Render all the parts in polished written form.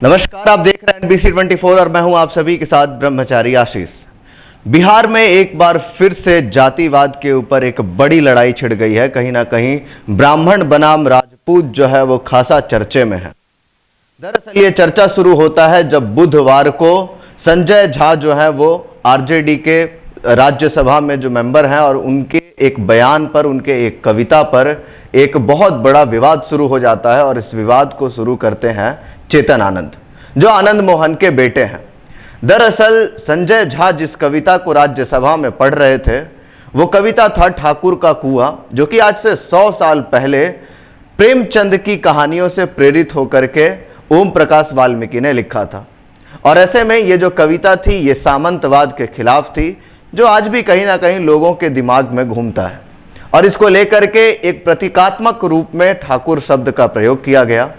नमस्कार, आप देख रहे हैं NBC 24 और मैं हूं आप सभी के साथ ब्रह्मचारी आशीष। बिहार में एक बार फिर से जातिवाद के ऊपर एक बड़ी लड़ाई छिड़ गई है। कहीं ना कहीं ब्राह्मण बनाम राजपूत जो है वो खासा चर्चे में है। दरअसल ये चर्चा शुरू होता है जब बुधवार को संजय झा जो है वो आरजेडी के राज्यसभा में जो मेंबर हैं और उनके एक बयान पर, उनके एक कविता पर एक बहुत बड़ा विवाद शुरू हो जाता है। और इस विवाद को शुरू करते हैं चेतन आनंद, जो आनंद मोहन के बेटे हैं। दरअसल संजय झा जिस कविता को राज्यसभा में पढ़ रहे थे वो कविता था ठाकुर का कुआं, जो कि आज से 100 साल पहले प्रेमचंद की कहानियों से प्रेरित होकर के ओम प्रकाश वाल्मीकि ने लिखा था। और ऐसे में ये जो कविता थी ये सामंतवाद के खिलाफ थी, जो आज भी कहीं ना कहीं लोगों के दिमाग में घूमता है। और इसको लेकर के एक प्रतीकात्मक रूप में ठाकुर शब्द का प्रयोग किया गया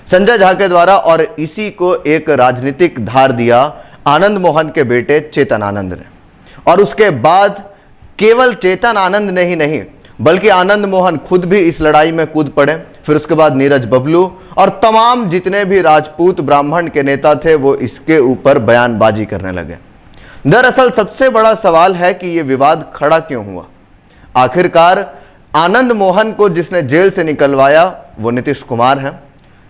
संजय झा के द्वारा, और इसी को एक राजनीतिक धार दिया आनंद मोहन के बेटे चेतन आनंद ने। और उसके बाद केवल चेतन आनंद ने ही नहीं बल्कि आनंद मोहन खुद भी इस लड़ाई में कूद पड़े। फिर उसके बाद नीरज बबलू और तमाम जितने भी राजपूत ब्राह्मण के नेता थे वो इसके ऊपर बयानबाजी करने लगे। दरअसल सबसे बड़ा सवाल है कि यह विवाद खड़ा क्यों हुआ। आखिरकार आनंद मोहन को जिसने जेल से निकलवाया वो नीतीश कुमार हैं।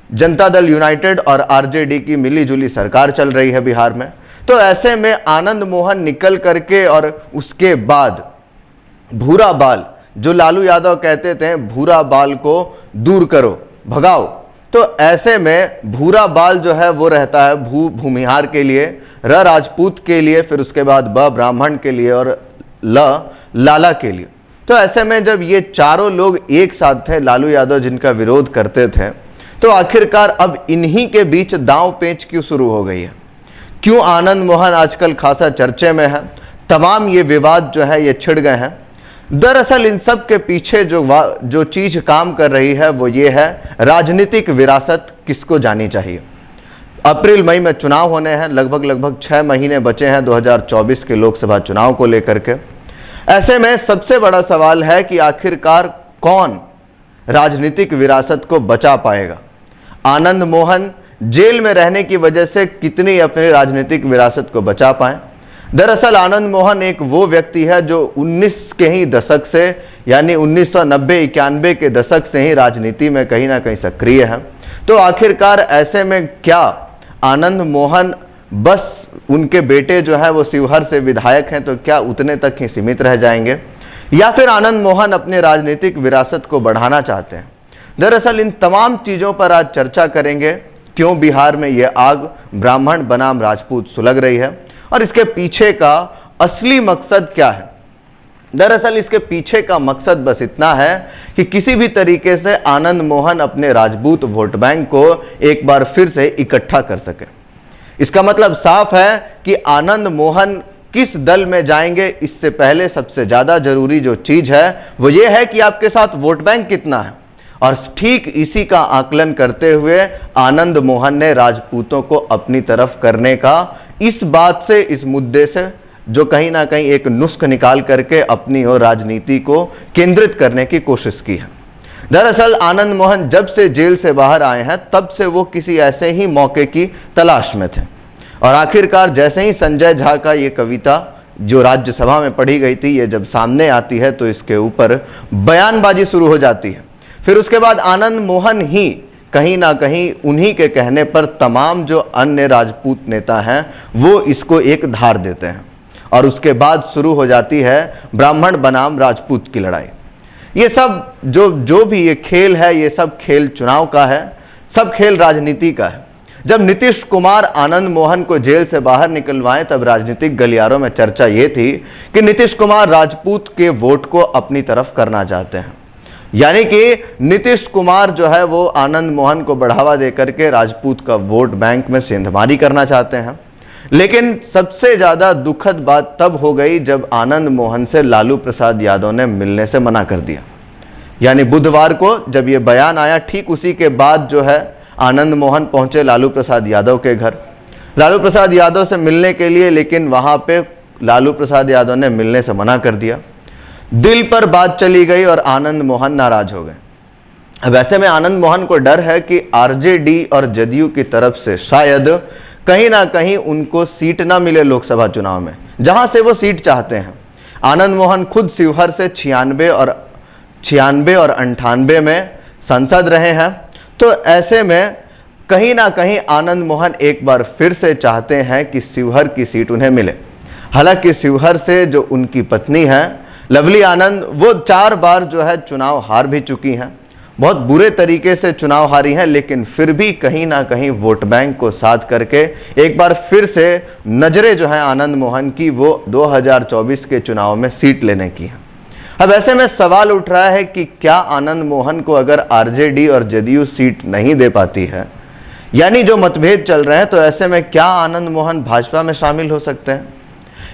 जनता दल यूनाइटेड और आरजेडी की मिलीजुली सरकार चल रही है बिहार में। तो ऐसे में आनंद मोहन निकल करके और उसके बाद भूरा बाल, जो लालू यादव कहते थे भूरा बाल को दूर करो, भगाओ, तो ऐसे में भूरा बाल जो है वो रहता है भूमिहार के लिए, र राजपूत के लिए, फिर उसके बाद ब ब्राह्मण के लिए और लाला के लिए। तो ऐसे में जब ये चारों लोग एक साथ थे, लालू यादव जिनका विरोध करते थे, तो आखिरकार अब इन्हीं के बीच दांव पेच क्यों शुरू हो गई है। क्यों आनंद मोहन आजकल खासा चर्चे में है, तमाम ये विवाद जो है ये छिड़ गए हैं। दरअसल इन सब के पीछे जो चीज काम कर रही है वो ये है राजनीतिक विरासत किसको जानी चाहिए। अप्रैल मई में चुनाव होने हैं, लगभग 6 महीने बचे हैं 2024 के लोकसभा चुनाव को लेकर के। ऐसे में सबसे बड़ा सवाल है कि आखिरकार कौन राजनीतिक विरासत को बचा पाएगा। आनंद मोहन जेल में रहने की वजह से कितनी अपनी राजनीतिक विरासत को बचा पाए। दरअसल आनंद मोहन एक वो व्यक्ति है जो 19 के ही दशक से, यानी 1990-91 के दशक से ही राजनीति में कहीं ना कहीं सक्रिय है। तो आखिरकार ऐसे में क्या आनंद मोहन बस उनके बेटे जो है वो शिवहर से विधायक हैं तो क्या उतने तक ही सीमित रह जाएंगे, या फिर आनंद मोहन अपने राजनीतिक विरासत को बढ़ाना चाहते हैं। दरअसल इन तमाम चीज़ों पर आज चर्चा करेंगे। क्यों बिहार में ये आग ब्राह्मण बनाम राजपूत सुलग रही है और इसके पीछे का असली मकसद क्या है। दरअसल इसके पीछे का मकसद बस इतना है कि किसी भी तरीके से आनंद मोहन अपने राजपूत वोट बैंक को एक बार फिर से इकट्ठा कर सके। इसका मतलब साफ है कि आनंद मोहन किस दल में जाएंगे, इससे पहले सबसे ज़्यादा जरूरी जो चीज़ है वो ये है कि आपके साथ वोट बैंक कितना है। और ठीक इसी का आकलन करते हुए आनंद मोहन ने राजपूतों को अपनी तरफ करने का इस बात से, इस मुद्दे से जो कहीं ना कहीं एक नुस्ख निकाल करके अपनी और राजनीति को केंद्रित करने की कोशिश की है। दरअसल आनंद मोहन जब से जेल से बाहर आए हैं तब से वो किसी ऐसे ही मौके की तलाश में थे। और आखिरकार जैसे ही संजय झा का ये कविता जो राज्यसभा में पढ़ी गई थी ये जब सामने आती है तो इसके ऊपर बयानबाजी शुरू हो जाती है। फिर उसके बाद आनंद मोहन ही कहीं ना कहीं उन्हीं के कहने पर तमाम जो अन्य राजपूत नेता हैं वो इसको एक धार देते हैं। और उसके बाद शुरू हो जाती है ब्राह्मण बनाम राजपूत की लड़ाई। ये सब जो भी ये खेल है, ये सब खेल चुनाव का है, सब खेल राजनीति का है। जब नीतीश कुमार आनंद मोहन को जेल से बाहर निकलवाएं तब राजनीतिक गलियारों में चर्चा ये थी कि नीतीश कुमार राजपूत के वोट को अपनी तरफ करना चाहते हैं। यानी कि नीतीश कुमार जो है वो आनंद मोहन को बढ़ावा देकर के राजपूत का वोट बैंक में सेंधमारी करना चाहते हैं। लेकिन सबसे ज़्यादा दुखद बात तब हो गई जब आनंद मोहन से लालू प्रसाद यादव ने मिलने से मना कर दिया। यानी बुधवार को जब ये बयान आया ठीक उसी के बाद जो है आनंद मोहन पहुंचे लालू प्रसाद यादव के घर, लालू प्रसाद यादव से मिलने के लिए। लेकिन वहां पे लालू प्रसाद यादव ने मिलने से मना कर दिया। दिल पर बात चली गई और आनंद मोहन नाराज हो गए। अब ऐसे में आनंद मोहन को डर है कि आरजेडी और जदयू की तरफ से शायद कहीं ना कहीं उनको सीट ना मिले लोकसभा चुनाव में, जहां से वो सीट चाहते हैं। आनंद मोहन खुद शिवहर से 96 और 98 में सांसद रहे हैं। तो ऐसे में कहीं ना कहीं आनंद मोहन एक बार फिर से चाहते हैं कि शिवहर की सीट उन्हें मिले। हालांकि शिवहर से जो उनकी पत्नी है लवली आनंद, वो 4 बार जो है चुनाव हार भी चुकी हैं, बहुत बुरे तरीके से चुनाव हारी हैं, लेकिन फिर भी कहीं ना कहीं वोट बैंक को साथ करके एक बार फिर से नजरें जो है आनंद मोहन की वो 2024 के चुनाव में सीट लेने की है। अब ऐसे में सवाल उठ रहा है कि क्या आनंद मोहन को अगर आरजेडी और जदयू सीट नहीं दे पाती है, यानी जो मतभेद चल रहे हैं, तो ऐसे में क्या आनंद मोहन भाजपा में शामिल हो सकते हैं?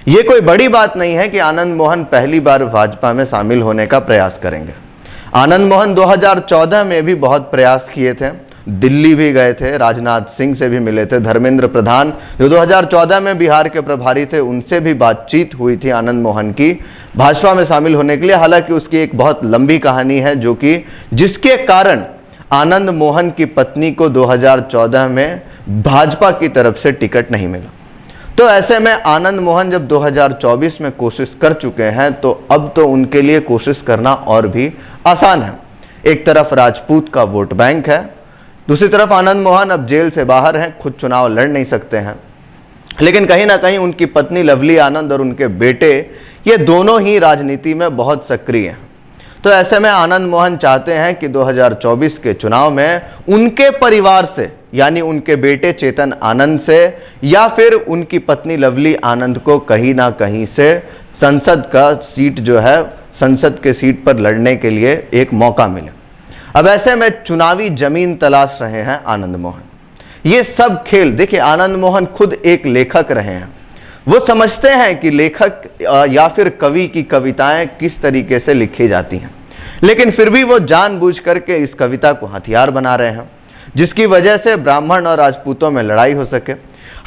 ये कोई बड़ी बात नहीं है कि आनंद मोहन पहली बार भाजपा में शामिल होने का प्रयास करेंगे। आनंद मोहन 2014 में भी बहुत प्रयास किए थे, दिल्ली भी गए थे, राजनाथ सिंह से भी मिले थे, धर्मेंद्र प्रधान जो 2014 में बिहार के प्रभारी थे उनसे भी बातचीत हुई थी आनंद मोहन की भाजपा में शामिल होने के लिए। हालांकि उसकी एक बहुत लंबी कहानी है जिसके कारण आनंद मोहन की पत्नी को 2014 में भाजपा की तरफ से टिकट नहीं मिला। तो ऐसे में आनंद मोहन जब 2024 में कोशिश कर चुके हैं, तो अब तो उनके लिए कोशिश करना और भी आसान है। एक तरफ राजपूत का वोट बैंक है, दूसरी तरफ आनंद मोहन अब जेल से बाहर हैं, खुद चुनाव लड़ नहीं सकते हैं, लेकिन कहीं ना कहीं उनकी पत्नी लवली आनंद और उनके बेटे ये दोनों ही राजनीति में बहुत सक्रिय हैं। तो ऐसे में आनंद मोहन चाहते हैं कि 2024 के चुनाव में उनके परिवार से, यानी उनके बेटे चेतन आनंद से या फिर उनकी पत्नी लवली आनंद को कहीं ना कहीं से संसद का सीट जो है, संसद के सीट पर लड़ने के लिए एक मौका मिले। अब ऐसे में चुनावी जमीन तलाश रहे हैं आनंद मोहन। ये सब खेल देखिए, आनंद मोहन खुद एक लेखक रहे हैं, वो समझते हैं कि लेखक या फिर कवि की कविताएं किस तरीके से लिखी जाती हैं, लेकिन फिर भी वो जानबूझ करके इस कविता को हथियार बना रहे हैं, जिसकी वजह से ब्राह्मण और राजपूतों में लड़ाई हो सके।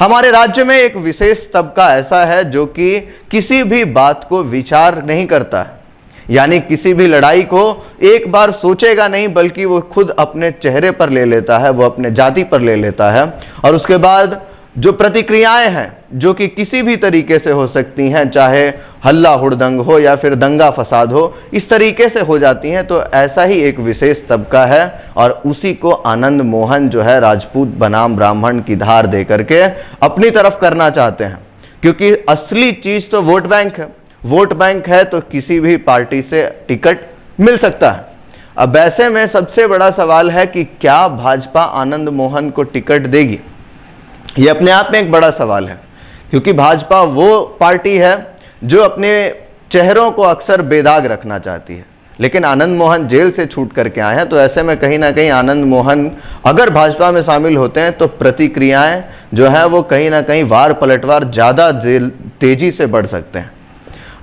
हमारे राज्य में एक विशेष तबका ऐसा है जो कि किसी भी बात को विचार नहीं करता है, यानी किसी भी लड़ाई को एक बार सोचेगा नहीं, बल्कि वो खुद अपने चेहरे पर ले लेता है, वो अपने जाति पर ले लेता है, और उसके बाद जो प्रतिक्रियाएं हैं जो कि किसी भी तरीके से हो सकती हैं, चाहे हल्ला हुड़दंग हो या फिर दंगा फसाद हो, इस तरीके से हो जाती हैं। तो ऐसा ही एक विशेष तबका है और उसी को आनंद मोहन जो है राजपूत बनाम ब्राह्मण की धार दे करके अपनी तरफ करना चाहते हैं, क्योंकि असली चीज़ तो वोट बैंक है। वोट बैंक है तो किसी भी पार्टी से टिकट मिल सकता है। अब ऐसे में सबसे बड़ा सवाल है कि क्या भाजपा आनंद मोहन को टिकट देगी? ये अपने आप में एक बड़ा सवाल है, क्योंकि भाजपा वो पार्टी है जो अपने चेहरों को अक्सर बेदाग रखना चाहती है, लेकिन आनंद मोहन जेल से छूट करके आए हैं। तो ऐसे में कहीं ना कहीं आनंद मोहन अगर भाजपा में शामिल होते हैं तो प्रतिक्रियाएं जो है वो कहीं ना कहीं वार पलटवार ज़्यादा तेजी से बढ़ सकते हैं।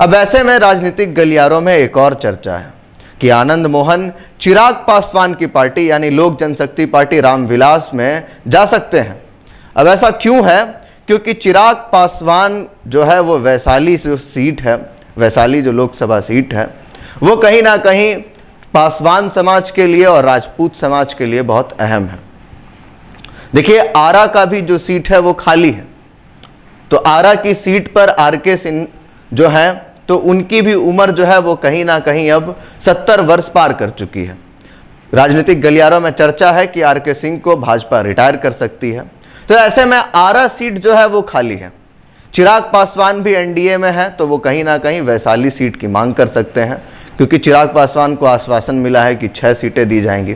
अब ऐसे में राजनीतिक गलियारों में एक और चर्चा है कि आनंद मोहन चिराग पासवान की पार्टी यानी लोक जनशक्ति पार्टी रामविलास में जा सकते हैं। अब ऐसा क्यों है? क्योंकि चिराग पासवान जो है वो वैशाली जो सीट है, वैशाली जो लोकसभा सीट है, वो कहीं ना कहीं पासवान समाज के लिए और राजपूत समाज के लिए बहुत अहम है। देखिए, आरा का भी जो सीट है वो खाली है, तो आरा की सीट पर आर.के. सिंह जो है, तो उनकी भी उम्र जो है वो कहीं ना कहीं अब 70 वर्ष पार कर चुकी है। राजनीतिक गलियारों में चर्चा है कि आर.के. सिंह को भाजपा रिटायर कर सकती है। तो ऐसे में आरा सीट जो है वो खाली है। चिराग पासवान भी एनडीए में है, तो वो कहीं ना कहीं वैशाली सीट की मांग कर सकते हैं, क्योंकि चिराग पासवान को आश्वासन मिला है कि 6 सीटें दी जाएंगी।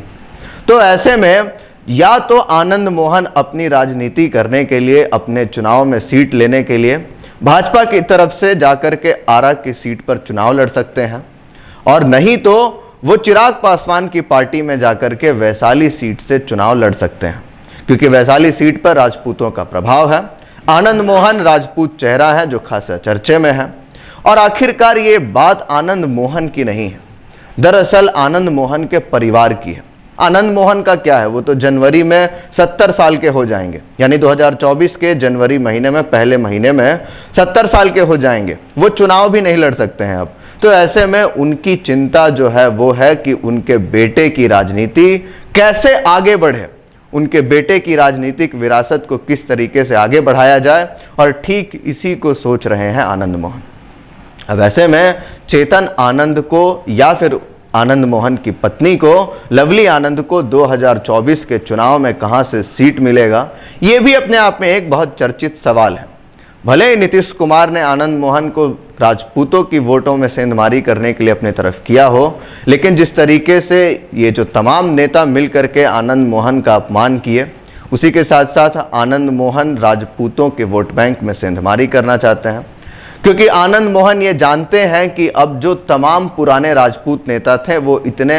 तो ऐसे में या तो आनंद मोहन अपनी राजनीति करने के लिए, अपने चुनाव में सीट लेने के लिए भाजपा की तरफ से जाकर के आरा की सीट पर चुनाव लड़ सकते हैं, और नहीं तो वो चिराग पासवान की पार्टी में जाकर के वैशाली सीट से चुनाव लड़ सकते हैं, क्योंकि वैशाली सीट पर राजपूतों का प्रभाव है। आनंद मोहन राजपूत चेहरा है जो खासा चर्चे में है। और आखिरकार ये बात आनंद मोहन की नहीं है, दरअसल आनंद मोहन के परिवार की है। आनंद मोहन का क्या है, वो तो जनवरी में 70 साल के हो जाएंगे, यानी 2024 के जनवरी महीने में, पहले महीने में 70 साल के हो जाएंगे। वो चुनाव भी नहीं लड़ सकते हैं अब। तो ऐसे में उनकी चिंता जो है वो है कि उनके बेटे की राजनीति कैसे आगे बढ़े, उनके बेटे की राजनीतिक विरासत को किस तरीके से आगे बढ़ाया जाए, और ठीक इसी को सोच रहे हैं आनंद मोहन। अब ऐसे में चेतन आनंद को या फिर आनंद मोहन की पत्नी को, लवली आनंद को 2024 के चुनाव में कहां से सीट मिलेगा, यह भी अपने आप में एक बहुत चर्चित सवाल है। भले ही नीतीश कुमार ने आनंद मोहन को राजपूतों की वोटों में सेंधमारी करने के लिए अपने तरफ किया हो, लेकिन जिस तरीके से ये जो तमाम नेता मिलकर के आनंद मोहन का अपमान किए, उसी के साथ साथ आनंद मोहन राजपूतों के वोट बैंक में सेंधमारी करना चाहते हैं, क्योंकि आनंद मोहन ये जानते हैं कि अब जो तमाम पुराने राजपूत नेता थे वो इतने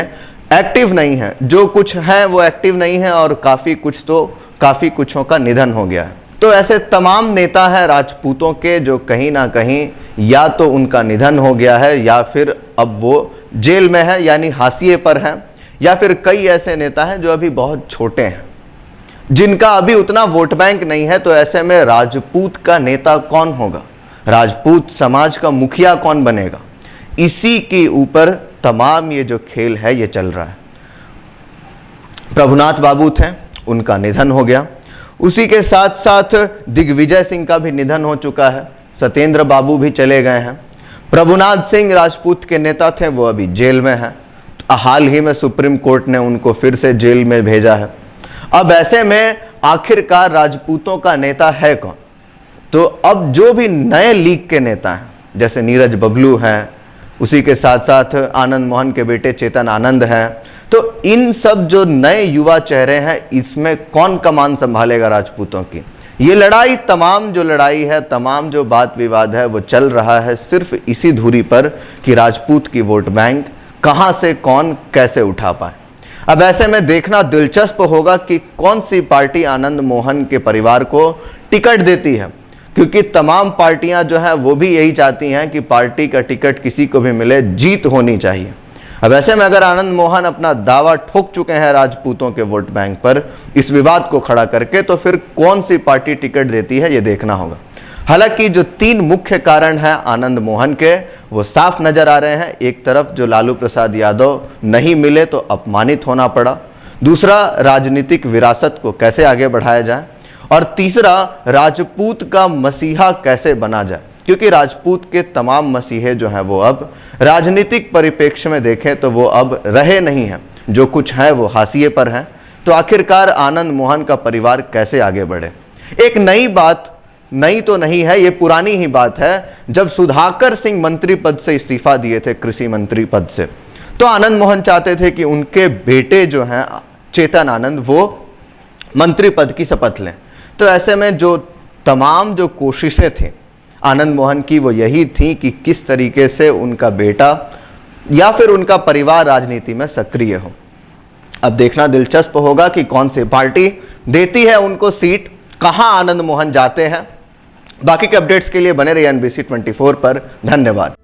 एक्टिव नहीं हैं, जो कुछ हैं वो एक्टिव नहीं हैं, और काफ़ी कुछों का निधन हो गया है। तो ऐसे तमाम नेता हैं राजपूतों के जो कहीं ना कहीं या तो उनका निधन हो गया है, या फिर अब वो जेल में है, यानी हाशिए पर हैं, या फिर कई ऐसे नेता हैं जो अभी बहुत छोटे हैं, जिनका अभी उतना वोट बैंक नहीं है। तो ऐसे में राजपूत का नेता कौन होगा, राजपूत समाज का मुखिया कौन बनेगा, इसी के ऊपर तमाम ये जो खेल है ये चल रहा है। प्रभुनाथ बाबू थे, उनका निधन हो गया। उसी के साथ साथ दिग्विजय सिंह का भी निधन हो चुका है, सत्येंद्र बाबू भी चले गए हैं। प्रभुनाथ सिंह राजपूत के नेता थे, वो अभी जेल में हैं। हाल ही में सुप्रीम कोर्ट ने उनको फिर से जेल में भेजा है। अब ऐसे में आखिरकार राजपूतों का नेता है कौन? तो अब जो भी नए लीग के नेता हैं, जैसे नीरज बबलू हैं, उसी के साथ साथ आनंद मोहन के बेटे चेतन आनंद हैं, तो इन सब जो नए युवा चेहरे हैं, इसमें कौन कमान संभालेगा राजपूतों की? ये लड़ाई, तमाम जो लड़ाई है, तमाम जो बात विवाद है, वो चल रहा है सिर्फ इसी धुरी पर कि राजपूत की वोट बैंक कहां से कौन कैसे उठा पाए। अब ऐसे में देखना दिलचस्प होगा कि कौन सी पार्टी आनंद मोहन के परिवार को टिकट देती है, क्योंकि तमाम पार्टियां जो हैं वो भी यही चाहती हैं कि पार्टी का टिकट किसी को भी मिले, जीत होनी चाहिए। अब ऐसे में अगर आनंद मोहन अपना दावा ठोक चुके हैं राजपूतों के वोट बैंक पर इस विवाद को खड़ा करके, तो फिर कौन सी पार्टी टिकट देती है ये देखना होगा। हालांकि जो 3 मुख्य कारण हैं आनंद मोहन के, वो साफ नजर आ रहे हैं। एक तरफ जो लालू प्रसाद यादव नहीं मिले तो अपमानित होना पड़ा, दूसरा राजनीतिक विरासत को कैसे आगे बढ़ाया जाए, और तीसरा राजपूत का मसीहा कैसे बना जाए, क्योंकि राजपूत के तमाम मसीहे जो हैं वो अब राजनीतिक परिप्रेक्ष्य में देखें तो वो अब रहे नहीं हैं, जो कुछ है वो हाशिए पर हैं। तो आखिरकार आनंद मोहन का परिवार कैसे आगे बढ़े? एक नई बात, नई तो नहीं है, ये पुरानी ही बात है। जब सुधाकर सिंह मंत्री पद से इस्तीफा दिए थे, कृषि मंत्री पद से, तो आनंद मोहन चाहते थे कि उनके बेटे जो हैं चेतन आनंद, वो मंत्री पद की शपथ लें। तो ऐसे में जो तमाम जो कोशिशें थी आनंद मोहन की, वो यही थी कि किस तरीके से उनका बेटा या फिर उनका परिवार राजनीति में सक्रिय हो। अब देखना दिलचस्प होगा कि कौन सी पार्टी देती है उनको सीट, कहां आनंद मोहन जाते हैं। बाकी के अपडेट्स के लिए बने रहिए NBC 24 पर। धन्यवाद।